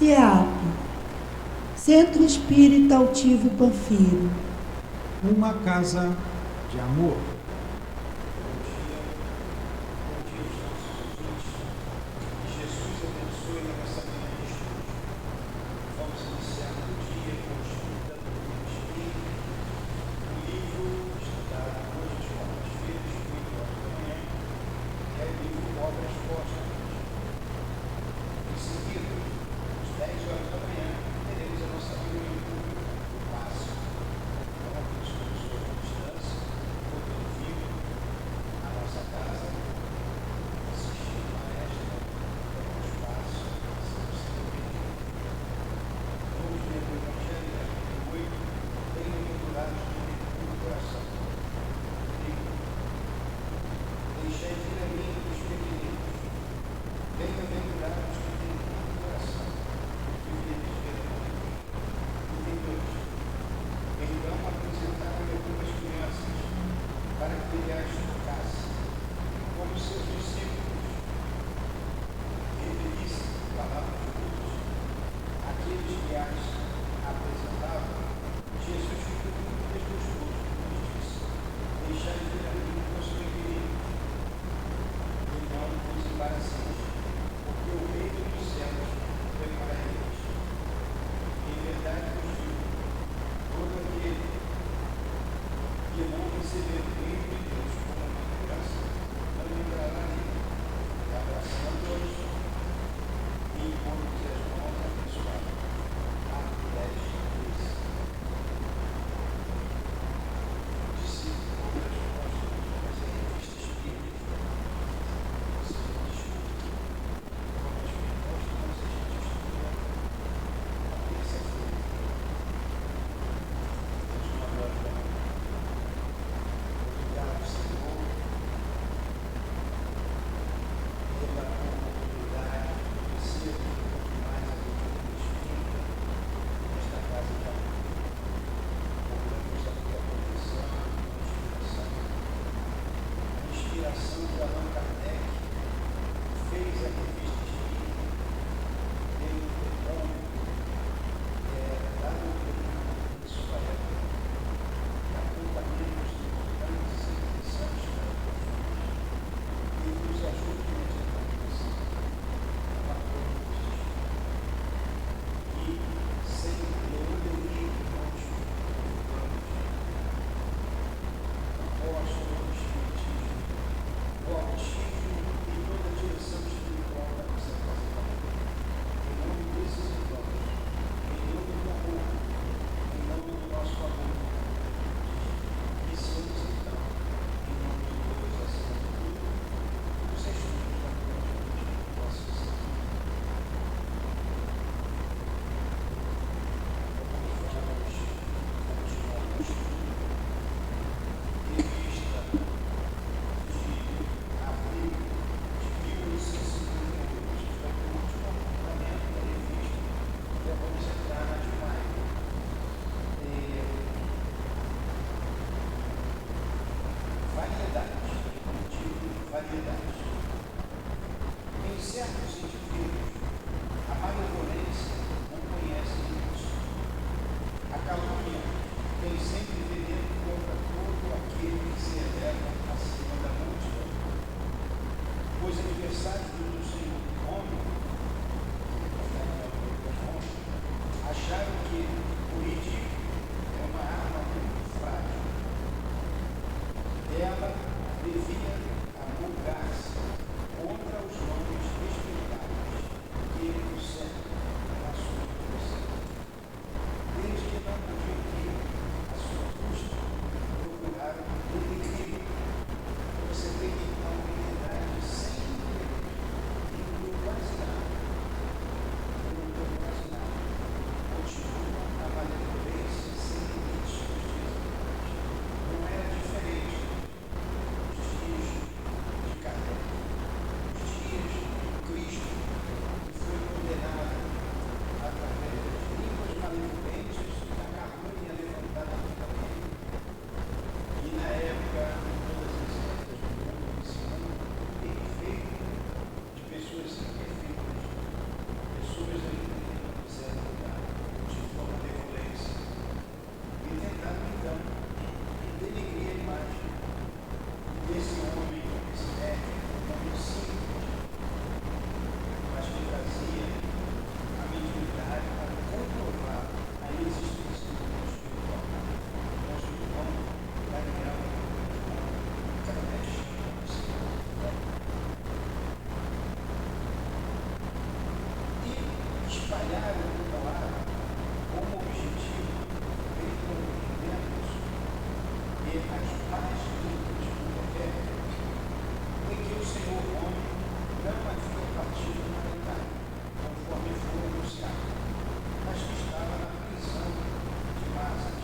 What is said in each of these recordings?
CEAP, Centro Espírita Altivo Panfiro. Uma casa de amor. espalharam pelo ar como objetivo empreendimentos e as mais lindas do eterno, em que o Senhor homem não havia partido na metade, conforme foi anunciado, mas que estava na prisão de masas,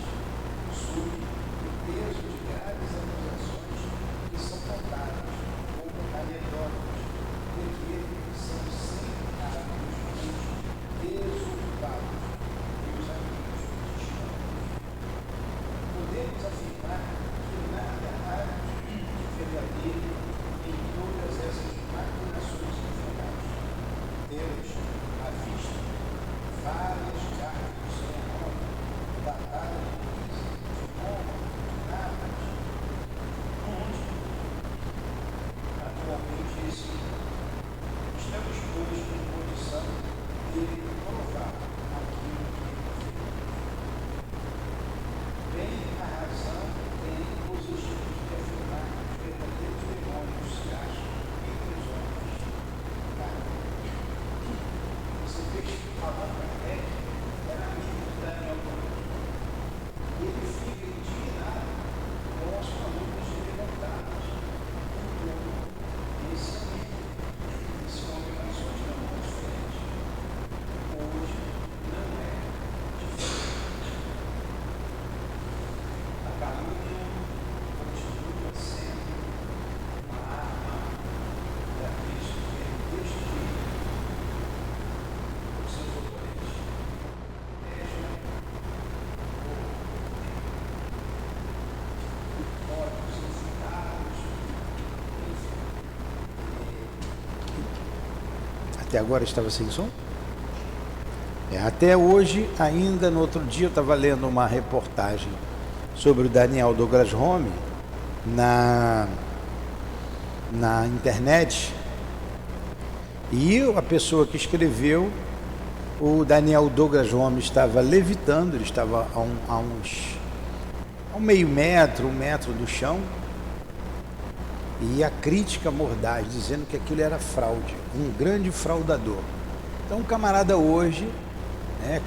sob o peso de graves acusações que são contadas como anedotas, de que são sempre absolutamente desocupados e os amigos distantes. Podemos afirmar que nada há de verdadeiro em todas essas maquinações infernais. Temos à vista várias cartas do Senhor, datadas de Roma, de Nápoles, onde atualmente residem. Estamos, pois, em condição de provar aquilo que afirmamos. Bem, a razão tem os espíritos de afirmar que os verdadeiros demônios se acham entre os homens. Você vê que Allan Kardec era amigo de Daniel Goleman. E ele fica indignado com as coluna de levantadas em torno desse amigo. Esse homem nações não é diferente. Hoje não é diferente. A calúnia continua sendo uma arma daqueles que querem destruir os seus oponentes. Vejam ódios infundados, Até agora estava sem som? Até hoje, ainda no outro dia, eu estava lendo uma reportagem sobre o Daniel Douglas Home na internet, e a pessoa que escreveu, o Daniel Douglas Home estava levitando, ele estava a um meio metro, 1 metro do chão, e a crítica mordaz, dizendo que aquilo era fraude, um grande fraudador. Então o camarada hoje,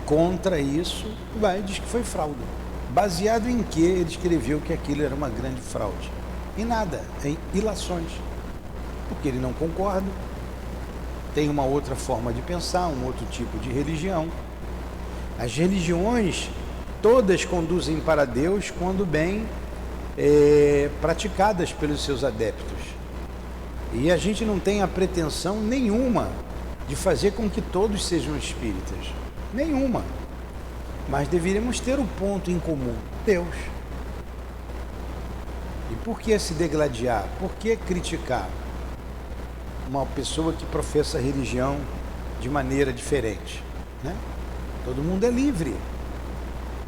contra isso, vai e diz que foi fraude. Baseado em que ele escreveu que aquilo era uma grande fraude? Em nada, em ilações. Porque ele não concorda, tem uma outra forma de pensar, um outro tipo de religião. As religiões todas conduzem para Deus quando bem praticadas pelos seus adeptos. E a gente não tem a pretensão nenhuma de fazer com que todos sejam espíritas. Nenhuma. Mas deveríamos ter o ponto em comum: Deus. E por que se degladiar? Por que criticar uma pessoa que professa a religião de maneira diferente? Todo mundo é livre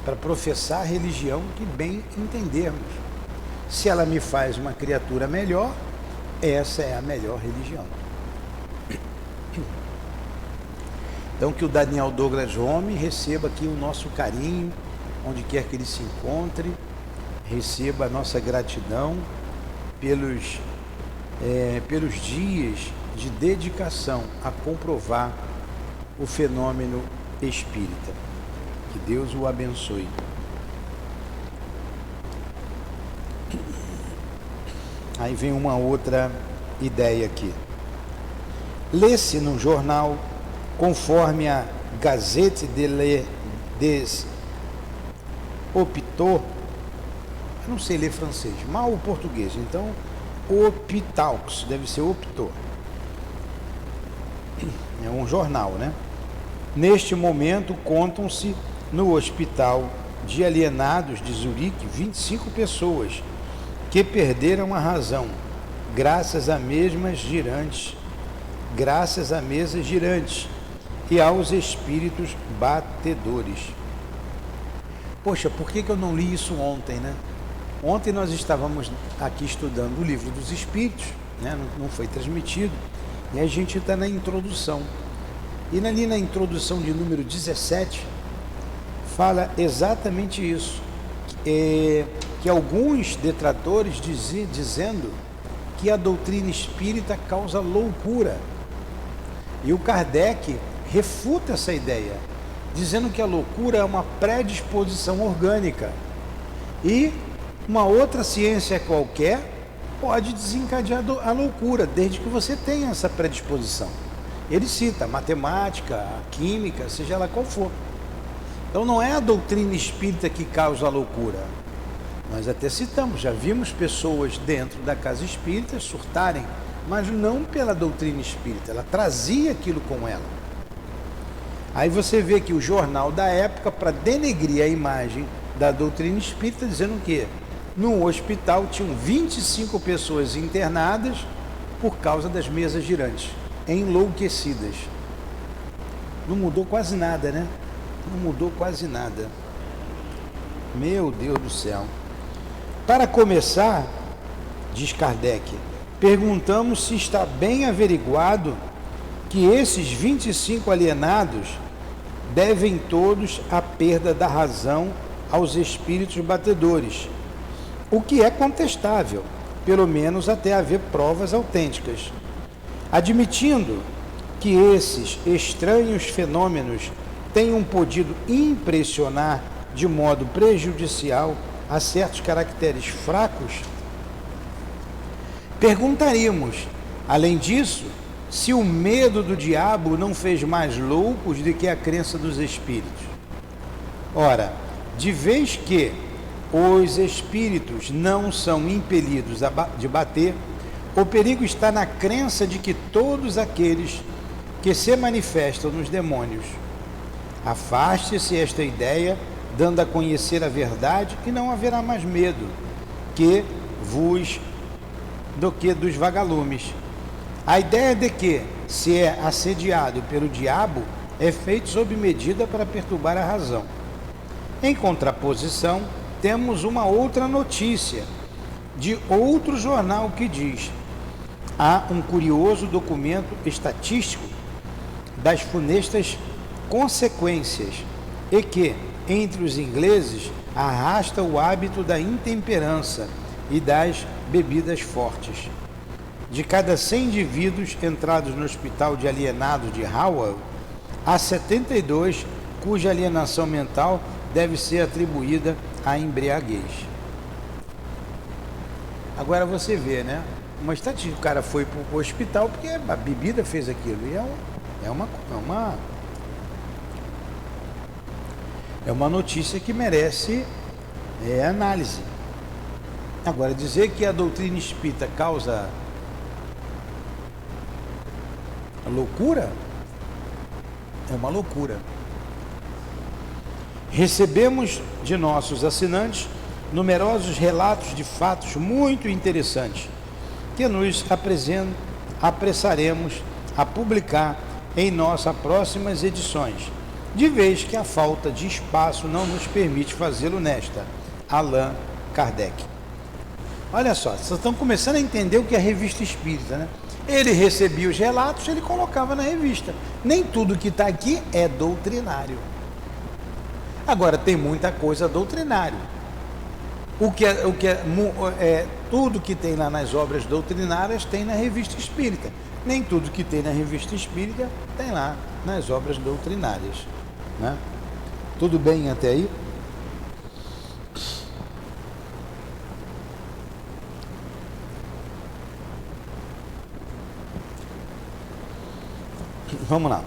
para professar a religião que bem entendermos. Se ela me faz uma criatura melhor, essa é a melhor religião. Então, que o Daniel Douglas Home receba aqui o nosso carinho, onde quer que ele se encontre, receba a nossa gratidão pelos dias de dedicação a comprovar o fenômeno espírita. Que Deus o abençoe. Aí vem uma outra ideia aqui. Lê-se no jornal, conforme a Gazette des Hôpitaux, eu não sei ler francês, mal o português, então Hôpitaux, deve ser Hôpitaux. É um jornal, Neste momento, contam-se no hospital de alienados de Zurique 25 pessoas que perderam a razão, graças a mesas girantes e aos espíritos batedores. Poxa, por que eu não li isso ontem, Ontem nós estávamos aqui estudando o Livro dos Espíritos, não foi transmitido, e a gente está na introdução. E ali na introdução de número 17, fala exatamente isso, que alguns detratores dizendo que a doutrina espírita causa loucura. E o Kardec refuta essa ideia, dizendo que a loucura é uma predisposição orgânica e uma outra ciência qualquer pode desencadear a loucura, desde que você tenha essa predisposição. Ele cita a matemática, a química, seja lá qual for. Então não é a doutrina espírita que causa a loucura. Nós até citamos, já vimos pessoas dentro da casa espírita surtarem, mas não pela doutrina espírita, ela trazia aquilo com ela. Aí você vê que o jornal da época, para denegrir a imagem da doutrina espírita, dizendo que no hospital tinham 25 pessoas internadas por causa das mesas girantes, enlouquecidas. Não mudou quase nada, né? Não mudou quase nada. Meu Deus do céu. Para começar, diz Kardec, perguntamos se está bem averiguado que esses 25 alienados devem todos a perda da razão aos espíritos batedores, o que é contestável, pelo menos até haver provas autênticas. Admitindo que esses estranhos fenômenos tenham podido impressionar de modo prejudicial a certos caracteres fracos, perguntaríamos, além disso, se o medo do diabo não fez mais loucos do que a crença dos espíritos. Ora, de vez que os espíritos não são impelidos de bater, o perigo está na crença de que todos aqueles que se manifestam nos demônios. Afaste-se esta ideia, dando a conhecer a verdade, e não haverá mais medo do que dos vagalumes. A ideia de que se é assediado pelo diabo é feito sob medida para perturbar a razão. Em contraposição, temos uma outra notícia de outro jornal que diz: há um curioso documento estatístico das funestas consequências e que, entre os ingleses, arrasta o hábito da intemperança e das bebidas fortes. De cada 100 indivíduos entrados no hospital de alienados de Howell, há 72 cuja alienação mental deve ser atribuída à embriaguez. Agora você vê, né? Uma estatística, o cara foi para o hospital porque a bebida fez aquilo. E é uma notícia que merece análise. Agora, dizer que a doutrina espírita causa loucura é uma loucura. Recebemos de nossos assinantes numerosos relatos de fatos muito interessantes que nos apressaremos a publicar em nossas próximas edições, de vez que a falta de espaço não nos permite fazê-lo nesta. Allan Kardec. Olha só, vocês estão começando a entender o que é a revista espírita, né? Ele recebia os relatos, ele colocava na revista. Nem tudo que está aqui é doutrinário. Agora, tem muita coisa doutrinária. Tudo que tem lá nas obras doutrinárias tem na revista espírita. Nem tudo que tem na revista espírita tem lá nas obras doutrinárias, né? Tudo bem até aí? Vamos lá.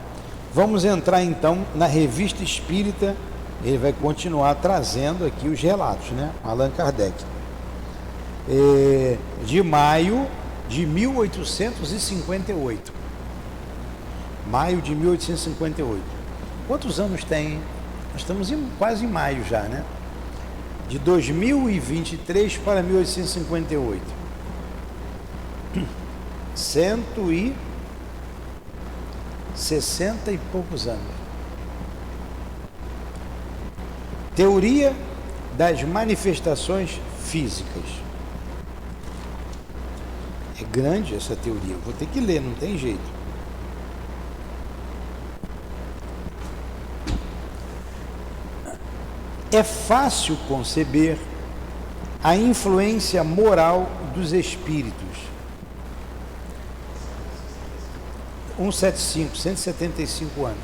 Vamos entrar então na revista espírita. Ele vai continuar trazendo aqui os relatos, né? Allan Kardec. De maio de 1858. Maio de 1858. Quantos anos tem? Nós estamos quase em maio já, né? De 2023 para 1858. 160 e poucos anos. Teoria das manifestações físicas. É grande essa teoria, vou ter que ler, não tem jeito. É fácil conceber a influência moral dos espíritos. 175, 175 anos.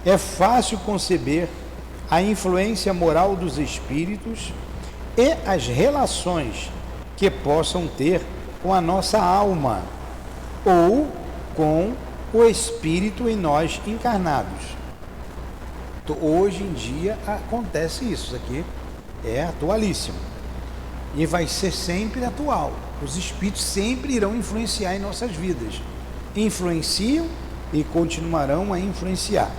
É fácil conceber a influência moral dos espíritos e as relações que possam ter com a nossa alma ou com o espírito em nós encarnados. Hoje em dia acontece isso aqui, é atualíssimo e vai ser sempre atual. Os espíritos sempre irão influenciar em nossas vidas, influenciam e continuarão a influenciar.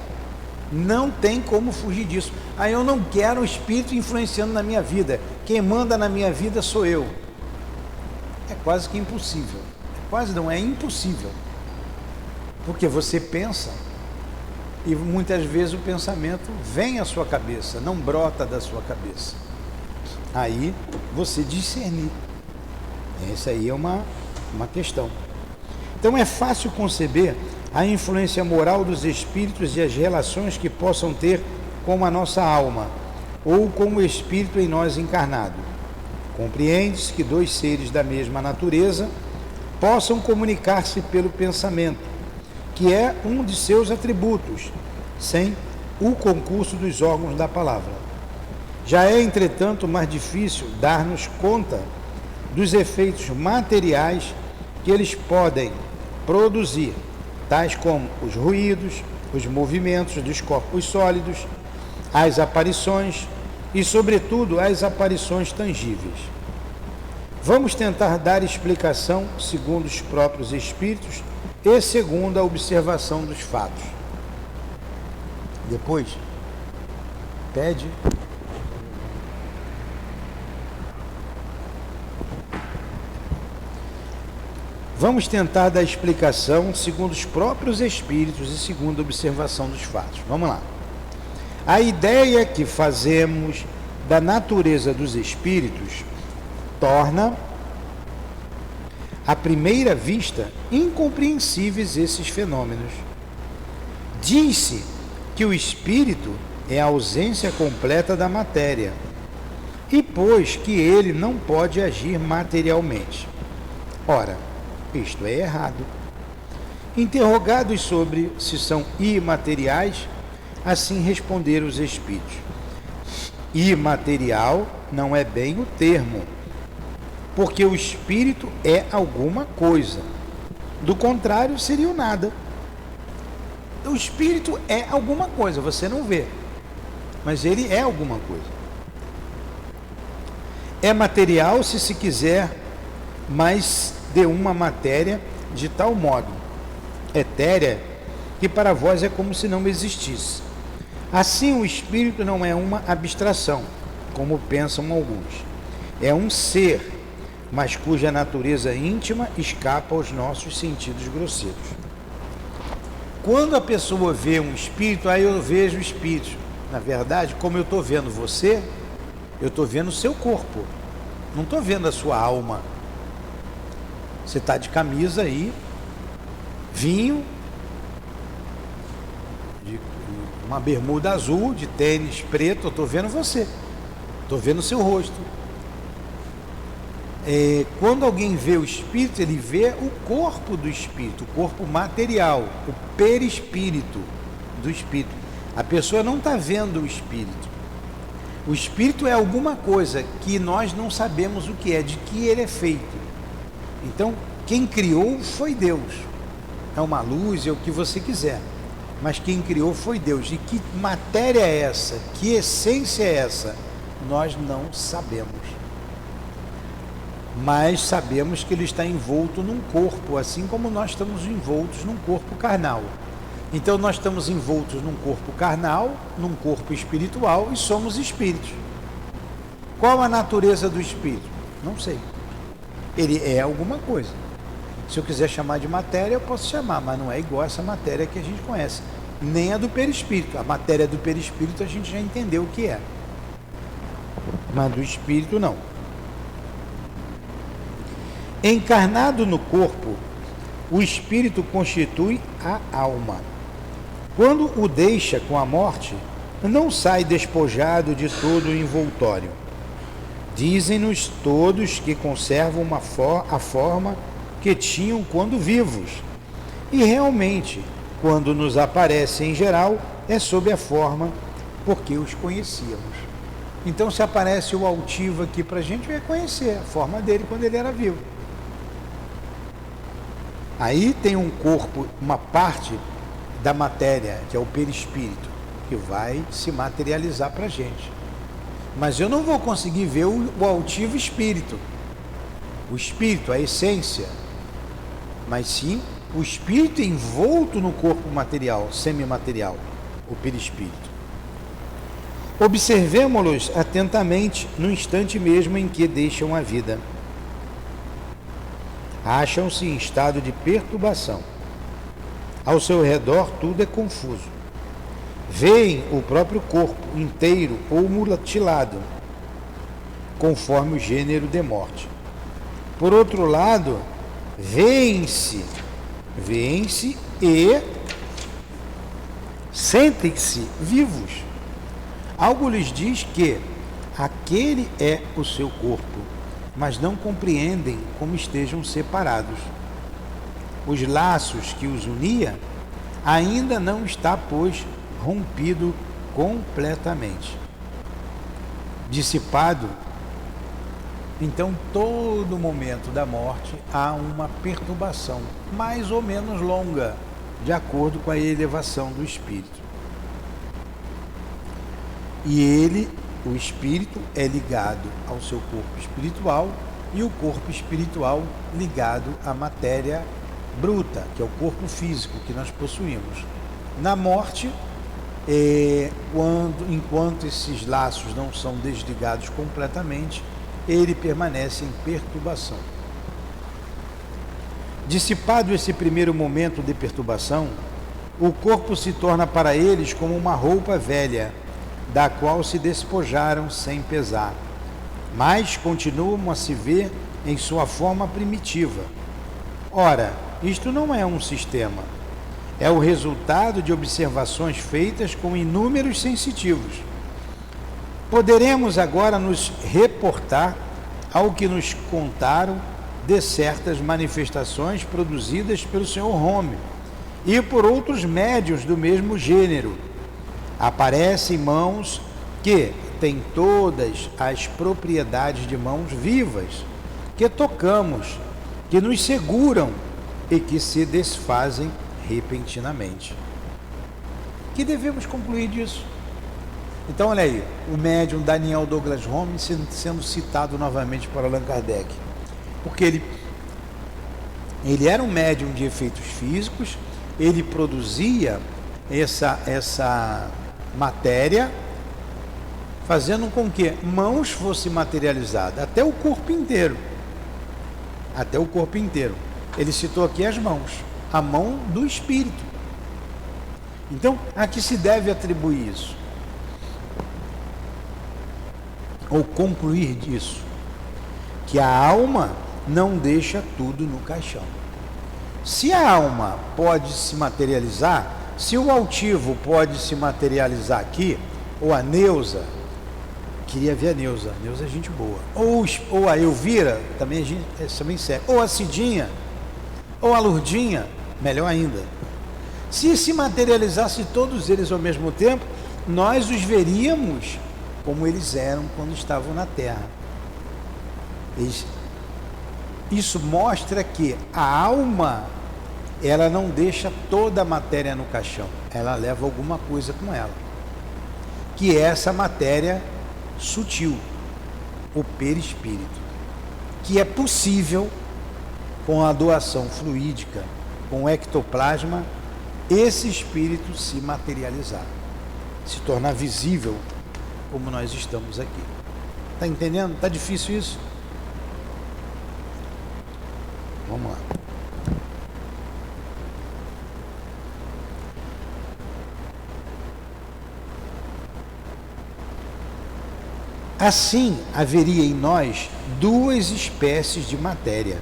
Não tem como fugir disso. Eu não quero o espírito influenciando na minha vida, quem manda na minha vida sou eu. É quase que impossível, é impossível, porque você pensa e muitas vezes o pensamento vem à sua cabeça, não brota da sua cabeça. Aí você discernir, essa aí é uma questão. Então é fácil conceber a influência moral dos espíritos e as relações que possam ter com a nossa alma ou com o espírito em nós encarnado. Compreende-se que dois seres da mesma natureza possam comunicar-se pelo pensamento, que é um de seus atributos, sem o concurso dos órgãos da palavra. Já é, entretanto, mais difícil dar-nos conta dos efeitos materiais que eles podem produzir, tais como os ruídos, os movimentos dos corpos sólidos, as aparições e, sobretudo, as aparições tangíveis. Vamos tentar dar explicação segundo os próprios espíritos e segundo a observação dos fatos. Depois, pede. Vamos tentar dar explicação segundo os próprios espíritos e segundo a observação dos fatos. Vamos lá. A ideia que fazemos da natureza dos espíritos torna, à primeira vista, incompreensíveis esses fenômenos. Diz-se que o espírito é a ausência completa da matéria, e pois que ele não pode agir materialmente. Ora, isto é errado. Interrogados sobre se são imateriais, assim responderam os espíritos: imaterial não é bem o termo, porque o espírito é alguma coisa. Do contrário, seria o nada. O espírito é alguma coisa, você não vê, mas ele é alguma coisa. É material, se quiser, mas de uma matéria de tal modo etérea que para vós é como se não existisse. Assim, o espírito não é uma abstração, como pensam alguns. É um ser, mas cuja natureza íntima escapa aos nossos sentidos grosseiros. Quando a pessoa vê um espírito, aí eu vejo o espírito. Na verdade, como eu estou vendo você, eu estou vendo o seu corpo, não estou vendo a sua alma. Você está de camisa aí, vinho, de uma bermuda azul, de tênis preto, eu estou vendo você, estou vendo o seu rosto. Quando alguém vê o espírito, ele vê o corpo do espírito, o corpo material, o perispírito do espírito. A pessoa não está vendo o espírito. O espírito é alguma coisa que nós não sabemos o que é, de que ele é feito. Então, quem criou foi Deus. É uma luz, é o que você quiser. Mas quem criou foi Deus. E que matéria é essa? Que essência é essa? Nós não sabemos. Mas sabemos que ele está envolto num corpo, assim como nós estamos envoltos num corpo carnal. Então nós estamos envoltos num corpo carnal, num corpo espiritual e somos espíritos. Qual a natureza do espírito? Não sei. Ele é alguma coisa. Se eu quiser chamar de matéria, eu posso chamar, mas não é igual essa matéria que a gente conhece, nem a do perispírito. A matéria do perispírito a gente já entendeu o que é, mas do espírito não. Encarnado no corpo, o espírito constitui a alma. Quando o deixa com a morte, não sai despojado de todo o envoltório. Dizem-nos todos que conservam a forma que tinham quando vivos, E realmente, quando nos aparece em geral, é sob a forma porque os conhecíamos. Então, se aparece o altivo aqui para a gente, vai conhecer a forma dele quando ele era vivo. Aí tem um corpo, uma parte da matéria, que é o perispírito, que vai se materializar para a gente. Mas eu não vou conseguir ver o altivo espírito. O espírito, a essência. Mas sim o espírito envolto no corpo material, semimaterial, o perispírito. Observemo-los atentamente no instante mesmo em que deixam a vida. Acham-se em estado de perturbação. Ao seu redor tudo é confuso. Veem o próprio corpo inteiro ou mutilado, conforme o gênero de morte. Por outro lado, veem-se e sentem-se vivos. Algo lhes diz que aquele é o seu corpo, mas não compreendem como estejam separados. Os laços que os unia ainda não está, pois, rompido completamente. Dissipado, então, todo momento da morte há uma perturbação, mais ou menos longa, de acordo com a elevação do espírito. E ele, o espírito, é ligado ao seu corpo espiritual e o corpo espiritual ligado à matéria bruta, que é o corpo físico que nós possuímos. Na morte, enquanto esses laços não são desligados completamente, ele permanece em perturbação. Dissipado esse primeiro momento de perturbação, o corpo se torna para eles como uma roupa velha, da qual se despojaram sem pesar, mas continuam a se ver em sua forma primitiva. Ora, isto não é um sistema, é o resultado de observações feitas com inúmeros sensitivos. Poderemos agora nos reportar ao que nos contaram de certas manifestações produzidas pelo Sr. Home e por outros médiuns do mesmo gênero. Aparecem mãos que têm todas as propriedades de mãos vivas, que tocamos, que nos seguram e que se desfazem repentinamente. Que devemos concluir disso? Então, olha aí, o médium Daniel Douglas Home sendo citado novamente por Allan Kardec. Porque ele era um médium de efeitos físicos, ele produzia essa matéria, fazendo com que mãos fossem materializadas, até o corpo inteiro. Até o corpo inteiro. Ele citou aqui as mãos, a mão do espírito. Então, a que se deve atribuir isso? Ou concluir disso? Que a alma não deixa tudo no caixão. Se a alma pode se materializar, se o altivo pode se materializar aqui, ou a Neuza, queria ver a Neuza é gente boa, ou a Elvira, também serve, ou a Cidinha, ou a Lourdinha, melhor ainda. Se materializasse todos eles ao mesmo tempo, nós os veríamos como eles eram quando estavam na Terra. Isso mostra que a alma, ela não deixa toda a matéria no caixão, ela leva alguma coisa com ela, que é essa matéria sutil, o perispírito, que é possível, com a doação fluídica, com o ectoplasma, esse espírito se materializar, se tornar visível, como nós estamos aqui. Está entendendo? Está difícil isso? Vamos lá. Assim, haveria em nós duas espécies de matéria.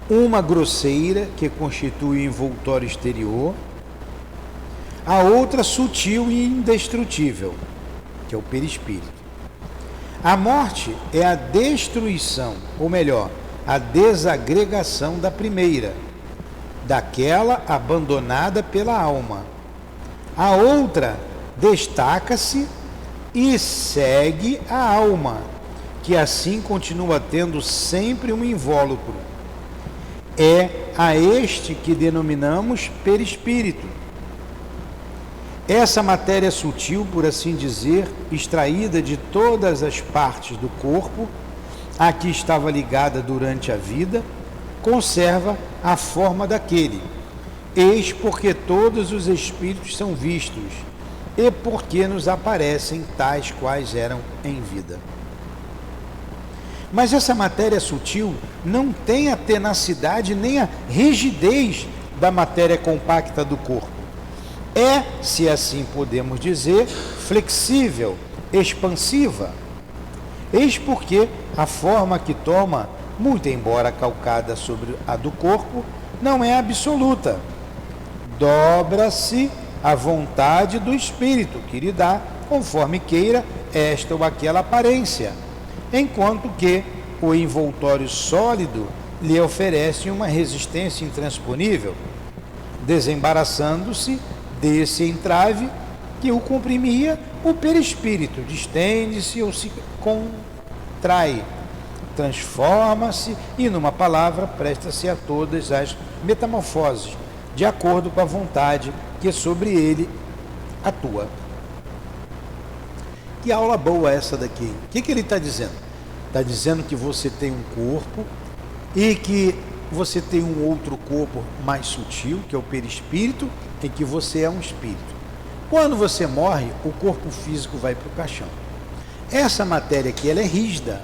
Uma grosseira, que constitui o envoltório exterior, a outra sutil e indestrutível, que é o perispírito. A morte é a destruição, ou melhor, a desagregação da primeira, daquela abandonada pela alma. A outra destaca-se e segue a alma, que assim continua tendo sempre um invólucro. É a este que denominamos perispírito. Essa matéria sutil, por assim dizer, extraída de todas as partes do corpo, a que estava ligada durante a vida, conserva a forma daquele. Eis porque todos os espíritos são vistos, e porque nos aparecem tais quais eram em vida. Mas essa matéria sutil não tem a tenacidade nem a rigidez da matéria compacta do corpo. É, se assim podemos dizer, flexível, expansiva. Eis porque a forma que toma, muito embora calcada sobre a do corpo, não é absoluta. Dobra-se à vontade do espírito, que lhe dá, conforme queira, esta ou aquela aparência, enquanto que o envoltório sólido lhe oferece uma resistência intransponível, desembaraçando-se desse entrave que o comprimia, o perispírito distende-se ou se contrai, transforma-se e, numa palavra, presta-se a todas as metamorfoses, de acordo com a vontade que sobre ele atua. Que aula boa essa daqui. O que ele está dizendo? Está dizendo que você tem um corpo e que você tem um outro corpo mais sutil, que é o perispírito, em que você é um espírito. Quando você morre, o corpo físico vai para o caixão. Essa matéria aqui, ela é rígida.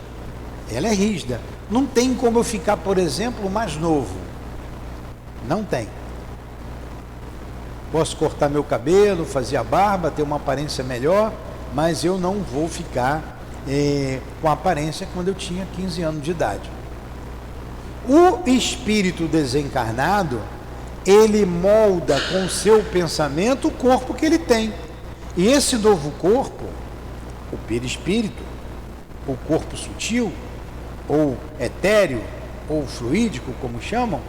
Ela é rígida. Não tem como eu ficar, por exemplo, mais novo. Não tem. Posso cortar meu cabelo, fazer a barba, ter uma aparência melhor, mas eu não vou ficar com a aparência quando eu tinha 15 anos de idade. O espírito desencarnado, ele molda com o seu pensamento o corpo que ele tem. E esse novo corpo, o perispírito, o corpo sutil, ou etéreo, ou fluídico, como chamam,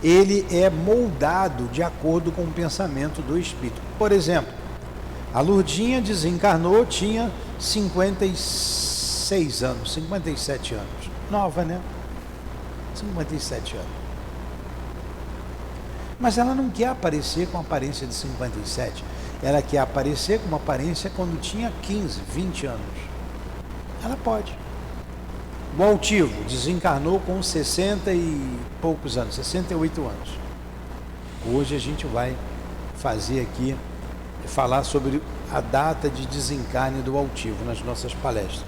ele é moldado de acordo com o pensamento do espírito. Por exemplo, a Lurdinha desencarnou, tinha 56 anos, 57 anos. Nova, né? 57 anos. Mas ela não quer aparecer com a aparência de 57. Ela quer aparecer com uma aparência quando tinha 15, 20 anos. Ela pode. O altivo desencarnou com 60 e poucos anos, 68 anos. Hoje a gente vai fazer aqui, falar sobre a data de desencarne do altivo nas nossas palestras.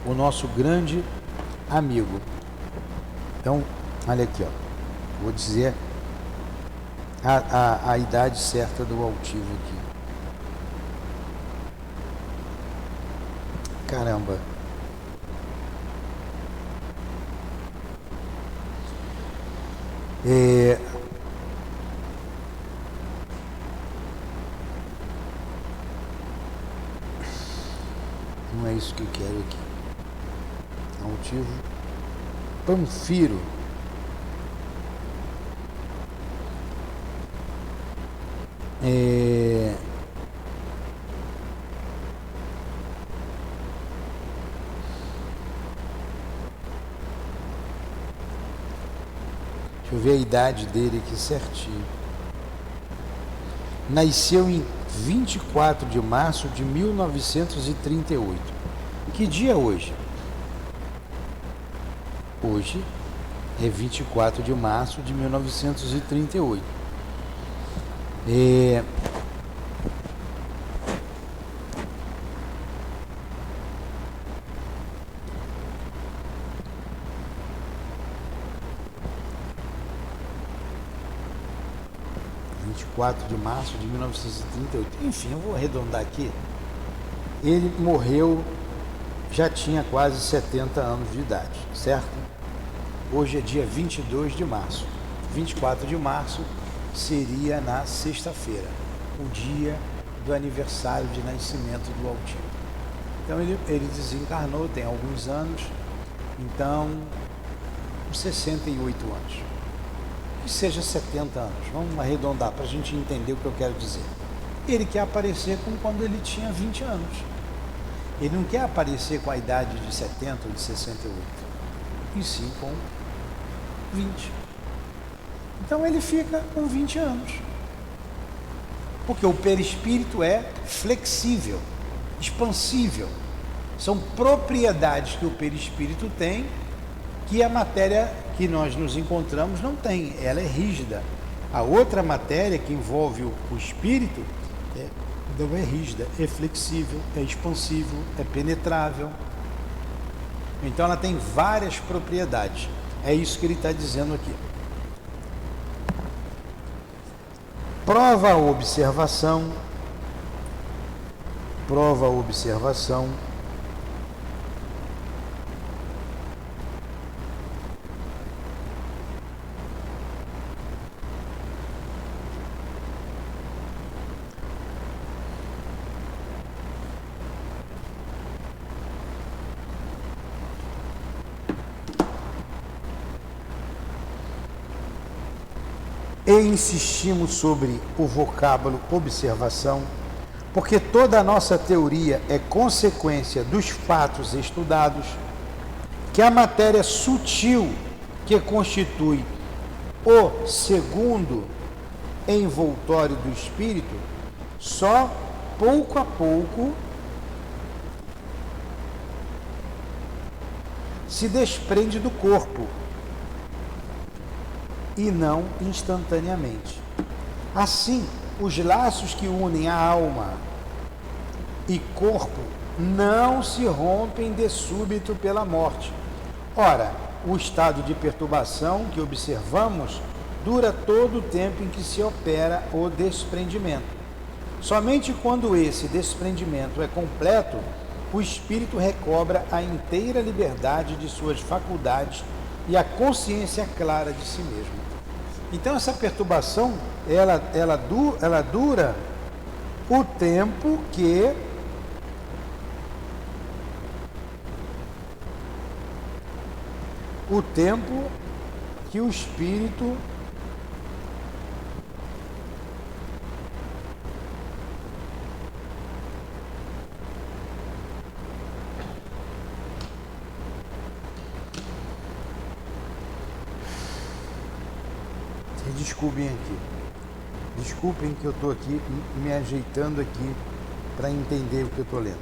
O nosso grande amigo. Então, olha aqui, ó. Vou dizer a idade certa do altivo aqui. Caramba. Não é isso que eu quero aqui. Altivo Panfiro. Deixa eu ver a idade dele aqui certinho. Nasceu em 24 de março de 1938. Que dia é hoje? Hoje é 24 de março de 1938. De março de 1938. Enfim, eu vou arredondar aqui. Ele morreu, já tinha quase 70 anos de idade, certo? Hoje é dia 22 de março. 24 de março seria na sexta-feira, o dia do aniversário de nascimento do altivo. Então ele desencarnou, tem alguns anos, então 68 anos. que seja 70 anos, vamos arredondar para a gente entender o que eu quero dizer. Ele quer aparecer como quando ele tinha 20 anos. Ele não quer aparecer com a idade de 70 ou de 68, e sim com 20. Então ele fica com 20 anos. Porque o perispírito é flexível, expansível. São propriedades que o perispírito tem que a matéria que nós nos encontramos não tem. Ela é rígida. A outra matéria que envolve o espírito não é rígida, é flexível, é expansível, é penetrável. Então ela tem várias propriedades. É isso que ele está dizendo aqui. Prova a observação. Prova a observação. E insistimos sobre o vocábulo observação, porque toda a nossa teoria é consequência dos fatos estudados, que a matéria sutil que constitui o segundo envoltório do espírito, só pouco a pouco se desprende do corpo, e não instantaneamente. Assim, os laços que unem a alma e corpo não se rompem de súbito pela morte. Ora, o estado de perturbação que observamos dura todo o tempo em que se opera o desprendimento. Somente quando esse desprendimento é completo, o espírito recobra a inteira liberdade de suas faculdades e a consciência clara de si mesmo. Então essa perturbação, ela dura o tempo que o espírito desculpem que eu estou aqui me ajeitando aqui para entender o que eu estou lendo.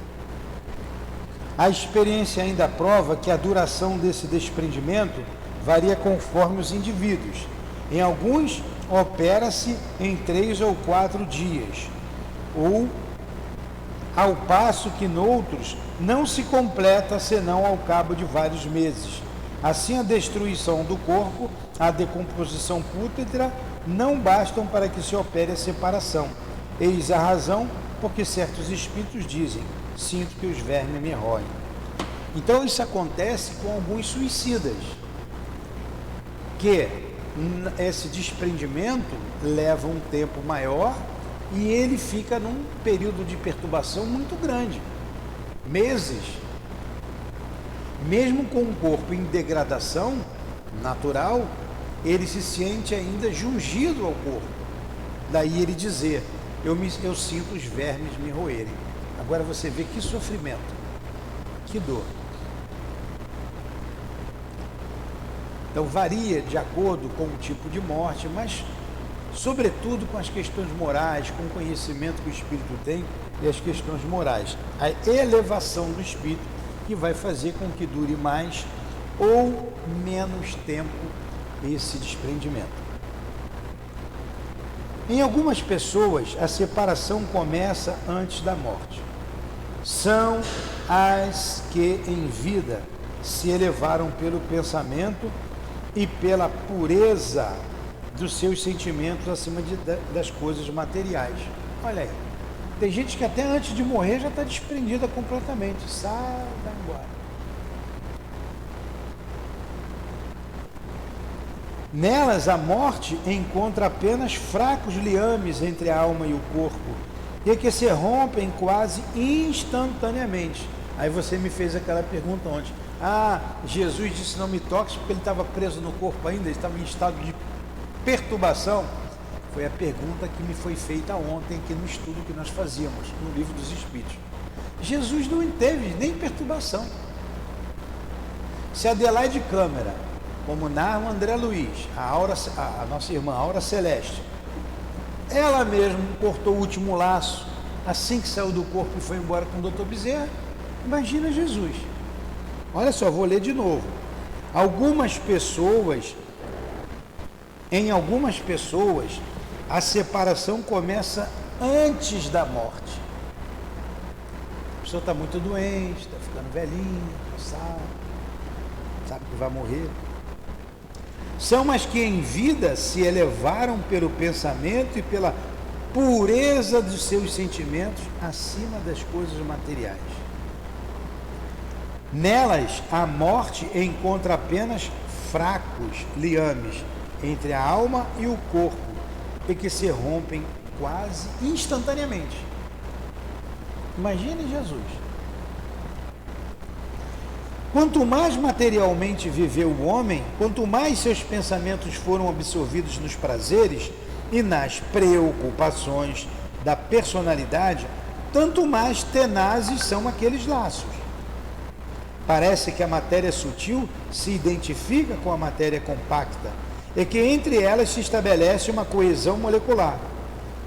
A experiência ainda prova que a duração desse desprendimento varia conforme os indivíduos. Em alguns, opera-se em 3 ou 4 dias, ou ao passo que noutros não se completa senão ao cabo de vários meses. Assim, a destruição do corpo, a decomposição pútrida, não bastam para que se opere a separação. Eis a razão porque certos espíritos dizem: sinto que os vermes me roem. Então isso acontece com alguns suicidas, que esse desprendimento leva um tempo maior e ele fica num período de perturbação muito grande, meses. Mesmo com o corpo em degradação natural, ele se sente ainda jungido ao corpo. Daí ele dizer: eu sinto os vermes me roerem. Agora você vê que sofrimento, que dor. Então varia de acordo com o tipo de morte, mas sobretudo com as questões morais, com o conhecimento que o espírito tem e as questões morais. A elevação do espírito que vai fazer com que dure mais ou menos tempo esse desprendimento. Em algumas pessoas, a separação começa antes da morte. São as que em vida se elevaram pelo pensamento e pela pureza dos seus sentimentos acima das coisas materiais. Olha aí, tem gente que até antes de morrer já está desprendida completamente. Sai, vai embora. Nelas, a morte encontra apenas fracos liames entre a alma e o corpo, e que se rompem quase instantaneamente. Aí você me fez aquela pergunta ontem. Jesus disse: não me toques, porque ele estava preso no corpo ainda, ele estava em estado perturbação? Foi a pergunta que me foi feita ontem aqui no estudo que nós fazíamos no Livro dos Espíritos. Jesus não teve nem perturbação. Se Adelaide Câmara, como narra o André Luiz, a nossa irmã Aura Celeste, ela mesma cortou o último laço assim que saiu do corpo e foi embora com o Dr. Bezerra, imagina Jesus. Olha só, vou ler de novo. Em algumas pessoas, a separação começa antes da morte. A pessoa está muito doente, está ficando velhinha, cansada, sabe que vai morrer. São as que em vida se elevaram pelo pensamento e pela pureza dos seus sentimentos acima das coisas materiais. Nelas, a morte encontra apenas fracos liames entre a alma e o corpo, e que se rompem quase instantaneamente. Imagine Jesus. Quanto mais materialmente viveu o homem, quanto mais seus pensamentos foram absorvidos nos prazeres e nas preocupações da personalidade, tanto mais tenazes são aqueles laços. Parece que a matéria sutil se identifica com a matéria compacta e que entre elas se estabelece uma coesão molecular.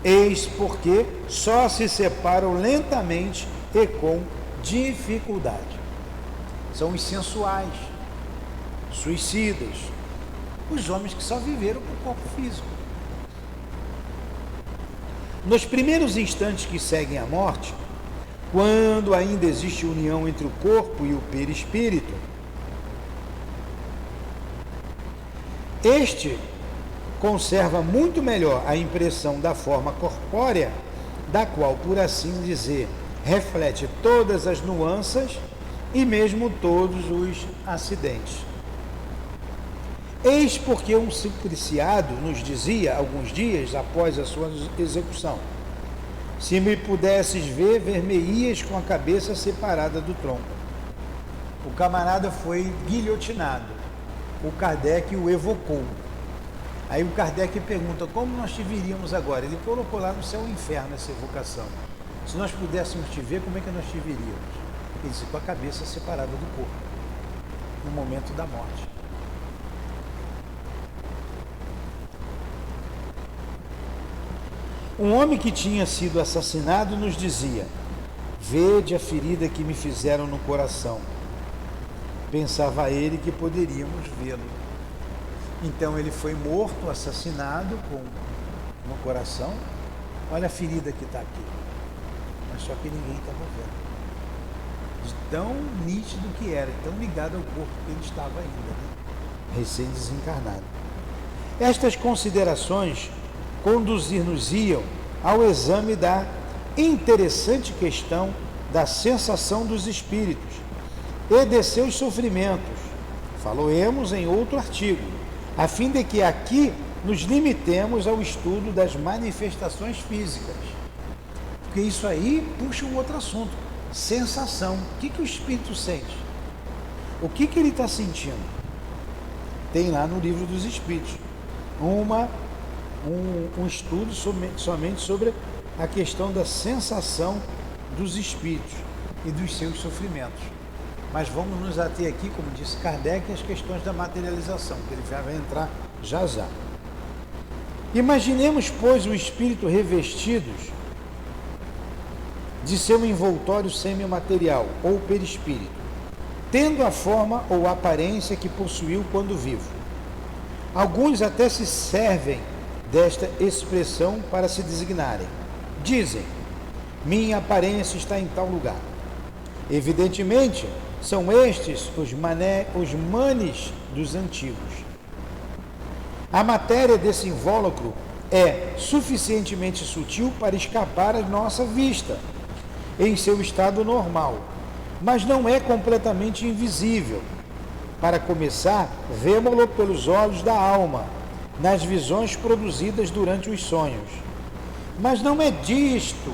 Eis porque só se separam lentamente e com dificuldade. São os sensuais, suicidas, os homens que só viveram com o corpo físico. Nos primeiros instantes que seguem a morte, quando ainda existe união entre o corpo e o perispírito, este conserva muito melhor a impressão da forma corpórea, da qual, por assim dizer, reflete todas as nuances e mesmo todos os acidentes. Eis porque um simpliciado nos dizia, alguns dias após a sua execução: se me pudesses ver, ver-me-ias com a cabeça separada do tronco. O camarada foi guilhotinado. O Kardec o evocou. Aí o Kardec pergunta: como nós te viríamos agora? Ele colocou lá no céu e inferno essa evocação. Se nós pudéssemos te ver, como é que nós te veríamos? Ele disse: com a cabeça separada do corpo, no momento da morte. Um homem que tinha sido assassinado nos dizia: vede a ferida que me fizeram no coração. Pensava ele que poderíamos vê-lo. Então ele foi morto, assassinado no coração. Olha a ferida que está aqui. Mas só que ninguém estava vendo. De tão nítido que era, tão ligado ao corpo que ele estava ainda, né? Recém-desencarnado. Estas considerações conduzir-nos-iam ao exame da interessante questão da sensação dos espíritos e de seus sofrimentos. Faloemos em outro artigo, a fim de que aqui nos limitemos ao estudo das manifestações físicas. Porque isso aí puxa um outro assunto, sensação. O que o espírito sente? O que ele está sentindo? Tem lá no Livro dos Espíritos um estudo somente sobre a questão da sensação dos espíritos e dos seus sofrimentos. Mas vamos nos ater aqui, como disse Kardec, às questões da materialização, que ele já vai entrar já já. Imaginemos, pois, o espírito revestido de seu envoltório semimaterial ou perispírito, tendo a forma ou aparência que possuiu quando vivo. Alguns até se servem desta expressão para se designarem. Dizem: minha aparência está em tal lugar. Evidentemente, são estes os manes dos antigos. A matéria desse invólucro é suficientemente sutil para escapar à nossa vista, em seu estado normal, mas não é completamente invisível. Para começar, vemo-lo pelos olhos da alma, nas visões produzidas durante os sonhos. Mas não é disto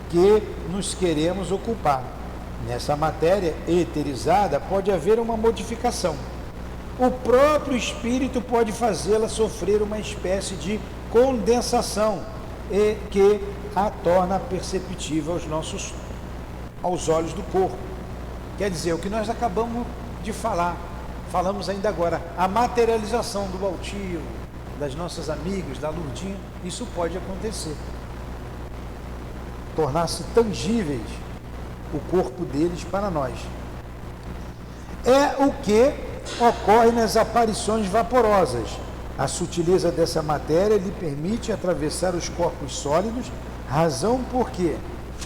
que nos queremos ocupar. Nessa matéria eterizada pode haver uma modificação. o próprio espírito pode fazê-la sofrer uma espécie de condensação e que a torna perceptível aos olhos do corpo. Quer dizer, o que nós acabamos de falamos ainda agora, a materialização do Baltio, das nossas amigas, da Lourdinha, isso pode acontecer. Tornar-se tangíveis o corpo deles para nós. É o que ocorre nas aparições vaporosas. A sutileza dessa matéria lhe permite atravessar os corpos sólidos, razão porque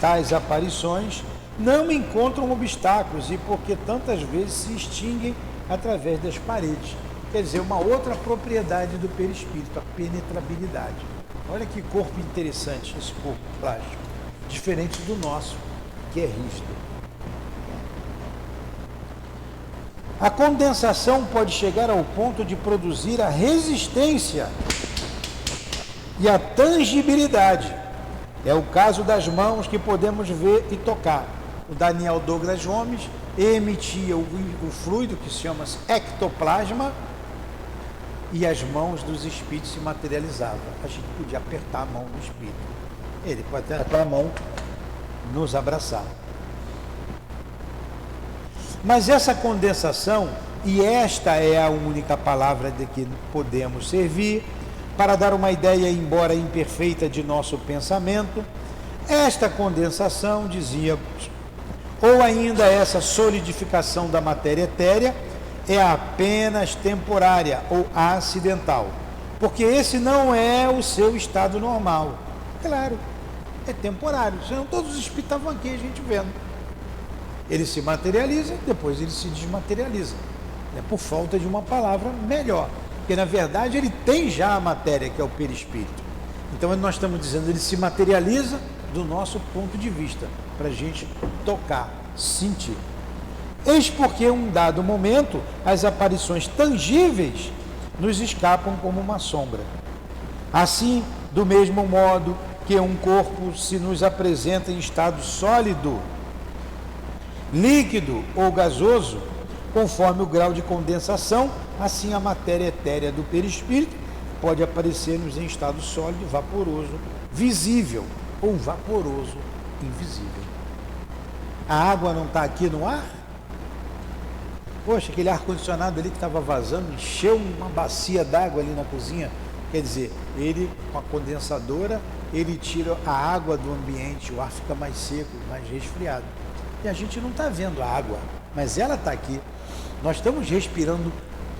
tais aparições não encontram obstáculos e porque tantas vezes se extinguem através das paredes. Quer dizer, uma outra propriedade do perispírito, a penetrabilidade. Olha que corpo interessante esse corpo plástico, diferente do nosso, que é rígido. A condensação pode chegar ao ponto de produzir a resistência e a tangibilidade. É o caso das mãos que podemos ver e tocar. O Daniel Douglas Gomes emitia o fluido que se chama ectoplasma e as mãos dos espíritos se materializavam. A gente podia apertar a mão do espírito. Ele pode apertar a mão, nos abraçar. Mas essa condensação, e esta é a única palavra de que podemos servir, para dar uma ideia, embora imperfeita, de nosso pensamento, esta condensação, dizíamos, ou ainda essa solidificação da matéria etérea, é apenas temporária ou acidental, porque esse não é o seu estado normal. Claro, é temporário, senão todos os espíritos estavam aqui, a gente vendo. Ele se materializa, depois ele se desmaterializa, né, por falta de uma palavra melhor, porque na verdade ele tem já a matéria, que é o perispírito. Então nós estamos dizendo, ele se materializa do nosso ponto de vista, para a gente tocar, sentir. Eis porque em um dado momento as aparições tangíveis nos escapam como uma sombra. Assim, do mesmo modo que um corpo se nos apresenta em estado sólido, líquido ou gasoso, conforme o grau de condensação, assim a matéria etérea do perispírito pode aparecer-nos em estado sólido, vaporoso, visível ou vaporoso, invisível. A água não está aqui no ar? Poxa, aquele ar-condicionado ali que estava vazando, encheu uma bacia d'água ali na cozinha. Quer dizer, ele, com a condensadora, ele tira a água do ambiente, o ar fica mais seco, mais resfriado. E a gente não está vendo a água, mas ela está aqui. Nós estamos respirando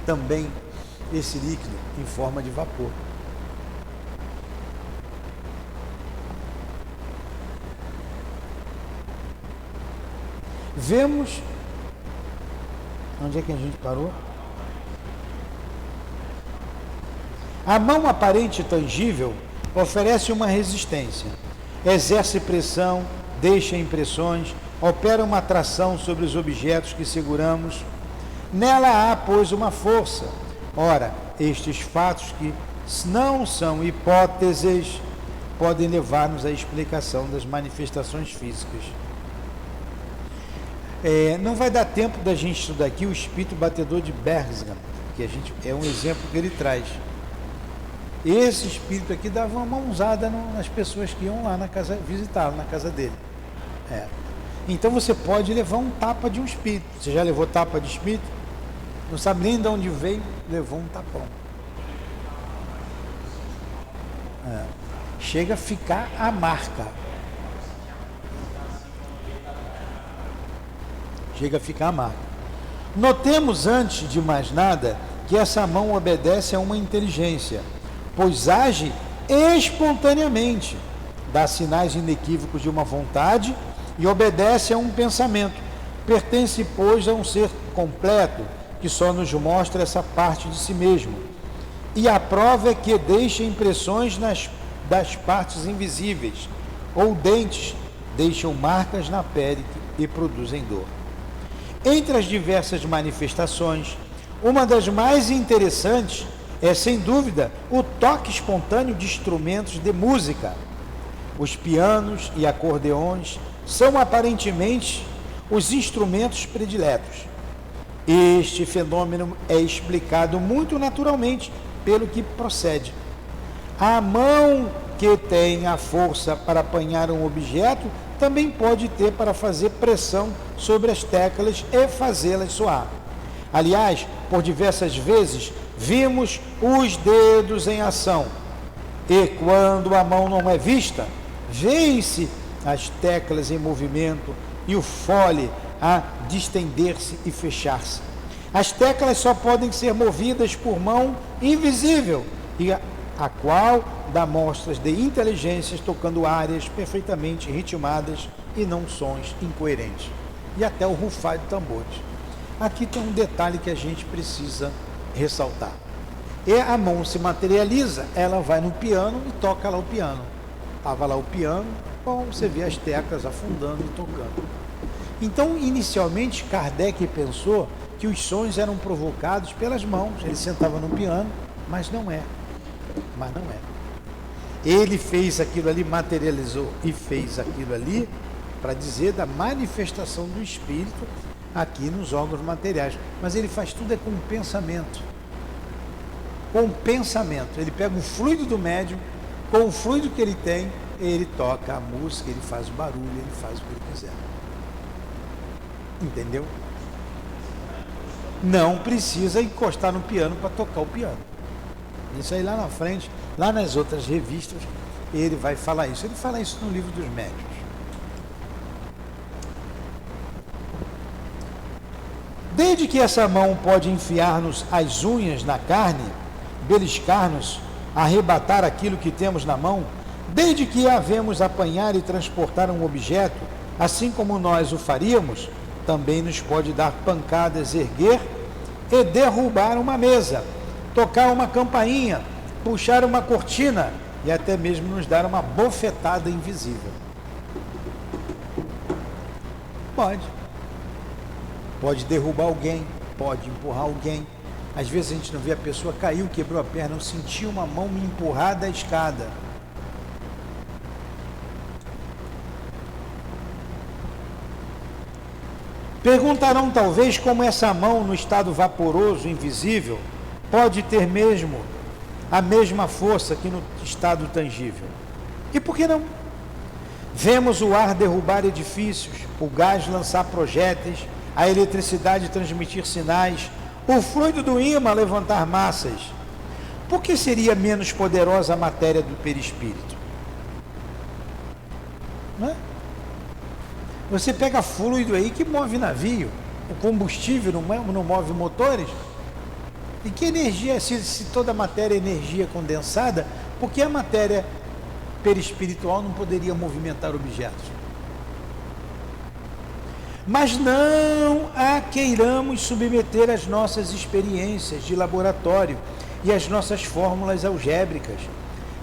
também esse líquido em forma de vapor. Vemos... Onde é que a gente parou? A mão aparente e tangível oferece uma resistência, exerce pressão, deixa impressões, opera uma atração sobre os objetos que seguramos. Nela há, pois, uma força. Ora, estes fatos, que não são hipóteses, podem levar-nos à explicação das manifestações físicas. Não vai dar tempo da gente estudar aqui o espírito batedor de Bergson, que é um exemplo que ele traz. Esse espírito aqui dava uma mãozada nas pessoas que iam lá na casa, visitá-lo na casa dele. Então você pode levar um tapa de um espírito. Você já levou tapa de espírito? Não sabe nem de onde veio, levou um tapão. Chega a ficar a marca. Notemos, antes de mais nada, que essa mão obedece a uma inteligência, pois age espontaneamente, dá sinais inequívocos de uma vontade e obedece a um pensamento. Pertence, pois, a um ser completo, que só nos mostra essa parte de si mesmo. E a prova é que deixa impressões das partes invisíveis, ou dentes deixam marcas na pele e produzem dor. Entre as diversas manifestações, uma das mais interessantes é, sem dúvida, o toque espontâneo de instrumentos de música. Os pianos e acordeões são aparentemente os instrumentos prediletos. Este fenômeno é explicado muito naturalmente pelo que procede. A mão que tem a força para apanhar um objeto também pode ter para fazer pressão sobre as teclas e fazê-las soar. Aliás, por diversas vezes vimos os dedos em ação, e quando a mão não é vista, vêem-se as teclas em movimento e o fole a distender-se e fechar-se. As teclas só podem ser movidas por mão invisível, e a qual dá mostras de inteligências tocando áreas perfeitamente ritmadas e não sons incoerentes. E até o rufar de tambores. Aqui tem um detalhe que a gente precisa ressaltar. E a mão se materializa, ela vai no piano e toca lá o piano. Estava lá o piano, bom, você vê as teclas afundando e tocando. Então, inicialmente, Kardec pensou que os sons eram provocados pelas mãos. Ele sentava no piano, mas não é. Ele fez aquilo ali, materializou e fez aquilo ali para dizer da manifestação do espírito aqui nos órgãos materiais. Mas ele faz tudo com pensamento. Com pensamento. Ele pega o fluido do médium, com o fluido que ele tem, ele toca a música, ele faz o barulho, ele faz o que ele quiser. Entendeu? Não precisa encostar no piano para tocar o piano. Isso aí lá na frente, lá nas outras revistas, ele vai falar isso. Ele fala isso no livro dos médiuns. Desde que essa mão pode enfiar-nos as unhas na carne, beliscar-nos, arrebatar aquilo que temos na mão, desde que havemos apanhar e transportar um objeto, assim como nós o faríamos, também nos pode dar pancadas, erguer e derrubar uma mesa, tocar uma campainha, puxar uma cortina e até mesmo nos dar uma bofetada invisível. Pode derrubar alguém, pode empurrar alguém. Às vezes a gente não vê, a pessoa caiu, quebrou a perna, eu senti uma mão me empurrar da escada. Perguntarão talvez como essa mão no estado vaporoso, invisível, pode ter mesmo a mesma força que no estado tangível. E por que não? Vemos o ar derrubar edifícios, o gás lançar projéteis, a eletricidade transmitir sinais, o fluido do ímã levantar massas. Por que seria menos poderosa a matéria do perispírito? Não é? Você pega fluido aí que move navio, o combustível não move motores. E que energia, se toda a matéria é energia condensada, por que a matéria perispiritual não poderia movimentar objetos? Mas não a queiramos submeter às nossas experiências de laboratório e às nossas fórmulas algébricas,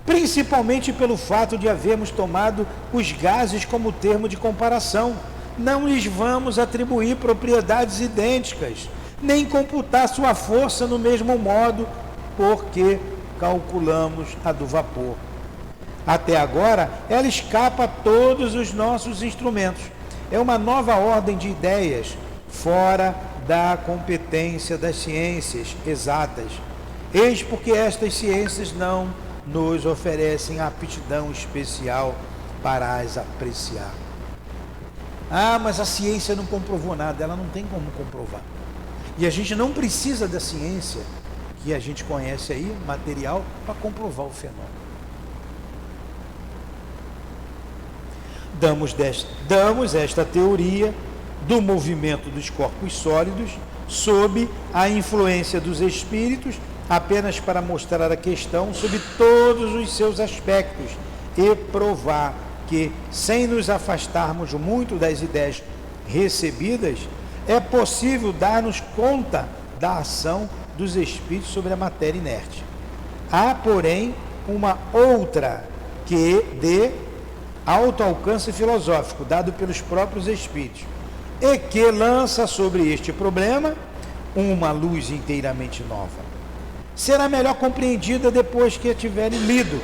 principalmente pelo fato de havermos tomado os gases como termo de comparação. Não lhes vamos atribuir propriedades idênticas, nem computar sua força no mesmo modo, porque calculamos a do vapor. Até agora, ela escapa a todos os nossos instrumentos. É uma nova ordem de ideias, fora da competência das ciências exatas. Eis porque estas ciências não nos oferecem aptidão especial para as apreciar. Ah, mas a ciência não comprovou nada. Ela não tem como comprovar. E a gente não precisa da ciência que a gente conhece aí, material, para comprovar o fenômeno. Damos esta teoria do movimento dos corpos sólidos sob a influência dos espíritos, apenas para mostrar a questão sob todos os seus aspectos e provar que, sem nos afastarmos muito das ideias recebidas, é possível dar-nos conta da ação dos espíritos sobre a matéria inerte. Há, porém, uma outra que dê alto alcance filosófico, dado pelos próprios espíritos, e que lança sobre este problema uma luz inteiramente nova. Será melhor compreendida depois que a tiverem lido.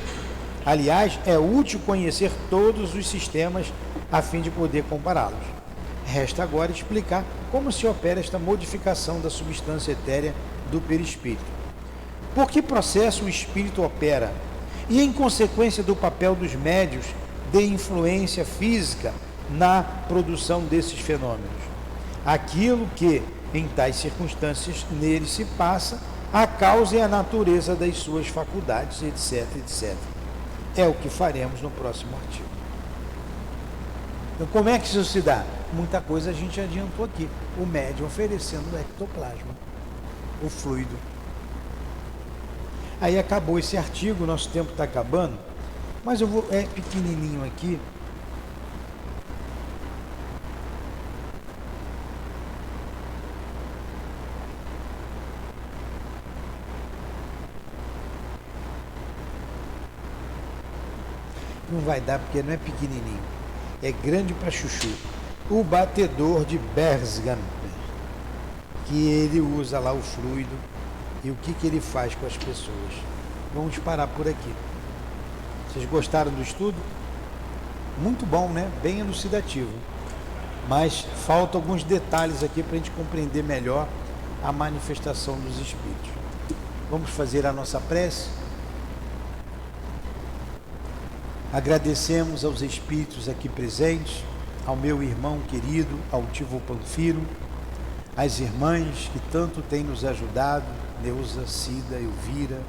Aliás, é útil conhecer todos os sistemas a fim de poder compará-los. Resta agora explicar como se opera esta modificação da substância etérea do perispírito. Por que processo o espírito opera? E em consequência do papel dos médios de influência física na produção desses fenômenos. Aquilo que, em tais circunstâncias, nele se passa, a causa e a natureza das suas faculdades, etc, etc. É o que faremos no próximo artigo. Então, como é que isso se dá? Muita coisa a gente adiantou aqui. O médium oferecendo o ectoplasma, o fluido. Aí acabou esse artigo, nosso tempo está acabando, mas eu vou, é pequenininho aqui. Não vai dar porque não é pequenininho, é grande para chuchu. O batedor de Bergamo, que ele usa lá o fluido e o que ele faz com as pessoas. Vamos parar por aqui. Vocês gostaram do estudo? Muito bom, né? Bem elucidativo. Mas faltam alguns detalhes aqui para a gente compreender melhor a manifestação dos espíritos. Vamos fazer a nossa prece? Agradecemos aos espíritos aqui presentes, ao meu irmão querido, Altivo Panfiro, às irmãs que tanto têm nos ajudado, Neuza, Cida, Elvira,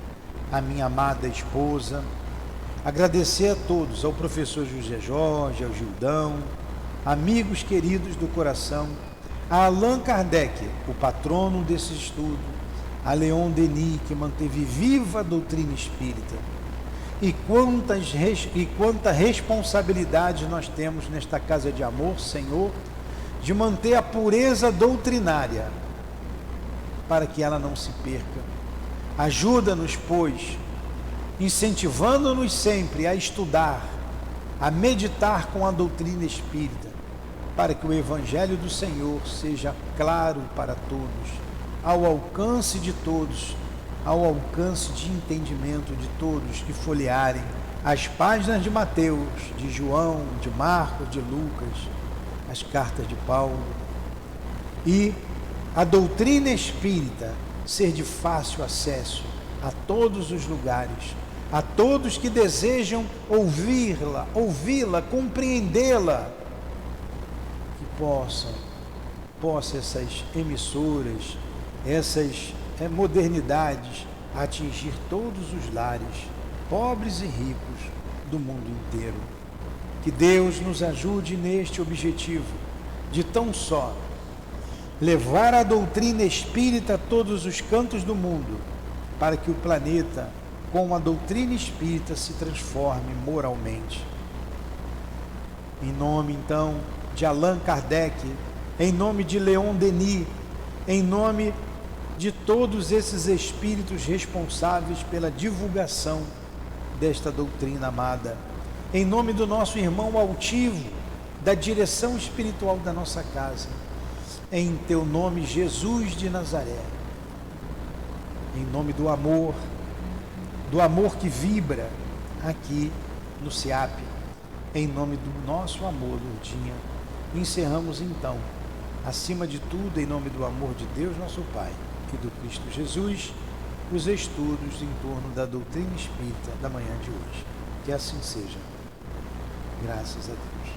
a minha amada esposa. Agradecer a todos, ao professor José Jorge, ao Gildão, amigos queridos do coração, a Allan Kardec, o patrono desse estudo, a Leon Denis, que manteve viva a doutrina espírita. E quanta responsabilidade nós temos nesta casa de amor, Senhor, de manter a pureza doutrinária, para que ela não se perca. Ajuda-nos, pois, incentivando-nos sempre a estudar, a meditar com a doutrina espírita, para que o Evangelho do Senhor seja claro para todos, ao alcance de todos, ao alcance de entendimento de todos que folhearem as páginas de Mateus, de João, de Marcos, de Lucas, as cartas de Paulo, e a doutrina espírita ser de fácil acesso a todos os lugares, a todos que desejam ouvi-la, compreendê-la, que possam essas emissoras, essas modernidades atingir todos os lares, pobres e ricos do mundo inteiro. Que Deus nos ajude neste objetivo de tão só levar a doutrina espírita a todos os cantos do mundo, para que o planeta, com a doutrina espírita, se transforme moralmente. Em nome, então, de Allan Kardec, em nome de Leon Denis, em nome de todos esses espíritos responsáveis pela divulgação desta doutrina amada, em nome do nosso irmão Altivo, da direção espiritual da nossa casa, em teu nome, Jesus de Nazaré, em nome do amor que vibra aqui no SEAP, em nome do nosso amor, Lourdinha, encerramos então, acima de tudo, em nome do amor de Deus, nosso Pai, e do Cristo Jesus, os estudos em torno da doutrina espírita da manhã de hoje. Que assim seja. Graças a Deus.